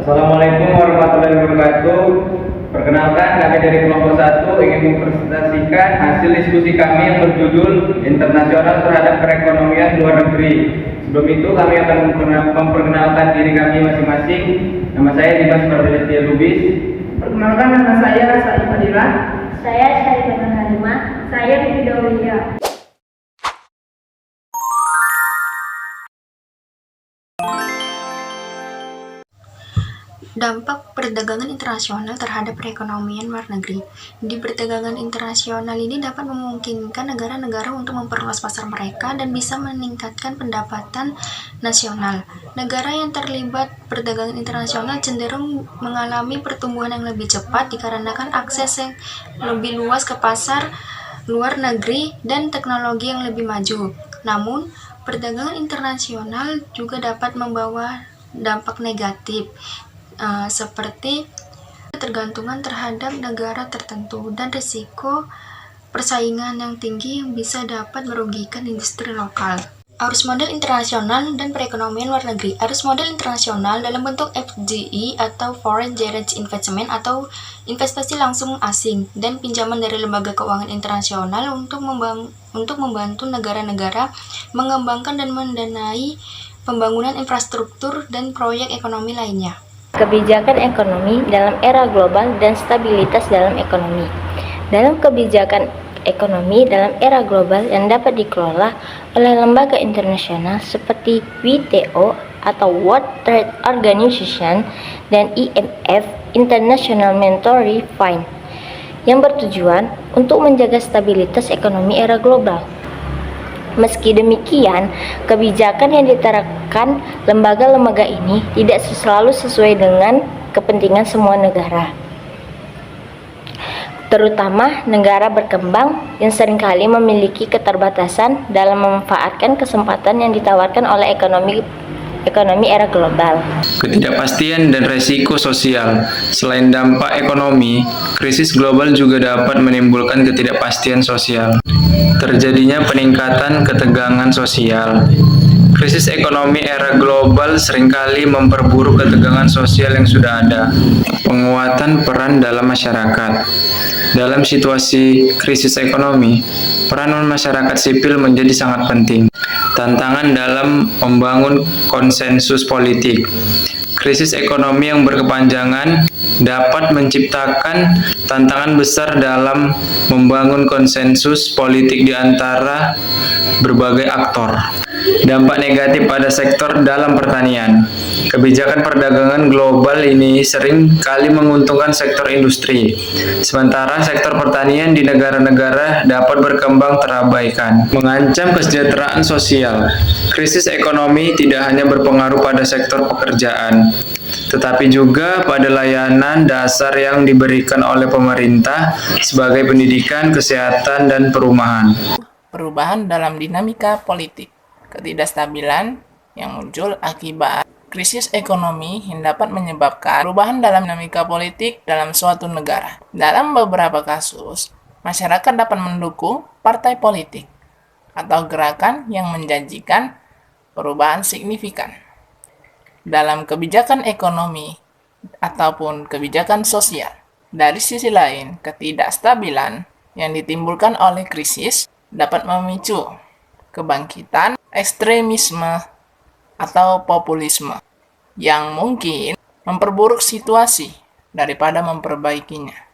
Assalamualaikum warahmatullahi wabarakatuh. Perkenalkan, kami dari kelompok 1 ingin mempresentasikan hasil diskusi kami yang berjudul Internasional Terhadap Perekonomian Luar Negeri. Sebelum itu kami akan memperkenalkan diri kami masing-masing. Nama saya Dimas Pardede Lubis. Perkenalkan, nama saya Saif Fadilah. Saya Syarifah Halimah. Saya Bibi Daulia. Dampak perdagangan internasional terhadap perekonomian luar negeri. Di perdagangan internasional ini dapat memungkinkan negara-negara untuk memperluas pasar mereka dan bisa meningkatkan pendapatan nasional. Negara yang terlibat perdagangan internasional cenderung mengalami pertumbuhan yang lebih cepat dikarenakan akses yang lebih luas ke pasar luar negeri dan teknologi yang lebih maju. Namun, perdagangan internasional juga dapat membawa dampak negatif, seperti ketergantungan terhadap negara tertentu dan risiko persaingan yang tinggi yang bisa dapat merugikan industri lokal. Arus modal internasional dan perekonomian luar negeri. Arus modal internasional dalam bentuk FDI atau Foreign Direct Investment atau investasi langsung asing dan pinjaman dari lembaga keuangan internasional untuk membantu negara-negara mengembangkan dan mendanai pembangunan infrastruktur dan proyek ekonomi lainnya. Kebijakan ekonomi dalam era global dan stabilitas dalam ekonomi. Dalam kebijakan ekonomi dalam era global yang dapat dikelola oleh lembaga internasional seperti WTO atau World Trade Organization dan IMF International Monetary Fund yang bertujuan untuk menjaga stabilitas ekonomi era global. Meski demikian, kebijakan yang diterapkan lembaga-lembaga ini tidak selalu sesuai dengan kepentingan semua negara, terutama negara berkembang yang seringkali memiliki keterbatasan dalam memanfaatkan kesempatan yang ditawarkan oleh ekonomi era global. Ketidakpastian dan resiko sosial. Selain dampak ekonomi, krisis global juga dapat menimbulkan ketidakpastian sosial. Terjadinya peningkatan ketegangan sosial. Krisis ekonomi era global seringkali memperburuk ketegangan sosial yang sudah ada. Penguatan peran dalam masyarakat. Dalam situasi krisis ekonomi, peran masyarakat sipil menjadi sangat penting. Tantangan dalam membangun konsensus politik. Krisis ekonomi yang berkepanjangan dapat menciptakan tantangan besar dalam membangun konsensus politik di antara berbagai aktor. Dampak negatif pada sektor dalam pertanian. Kebijakan perdagangan global ini sering kali menguntungkan sektor industri, sementara sektor pertanian di negara-negara dapat berkembang terabaikan, mengancam kesejahteraan sosial. Krisis ekonomi tidak hanya berpengaruh pada sektor pekerjaan, tetapi juga pada layanan dasar yang diberikan oleh pemerintah sebagai pendidikan, kesehatan, dan perumahan. Perubahan dalam dinamika politik. Ketidakstabilan yang muncul akibat krisis ekonomi yang dapat menyebabkan perubahan dalam dinamika politik dalam suatu negara. Dalam beberapa kasus, masyarakat dapat mendukung partai politik atau gerakan yang menjanjikan perubahan signifikan. Dalam kebijakan ekonomi ataupun kebijakan sosial. Dari sisi lain, ketidakstabilan yang ditimbulkan oleh krisis dapat memicu kebangkitan ekstremisme atau populisme yang mungkin memperburuk situasi daripada memperbaikinya.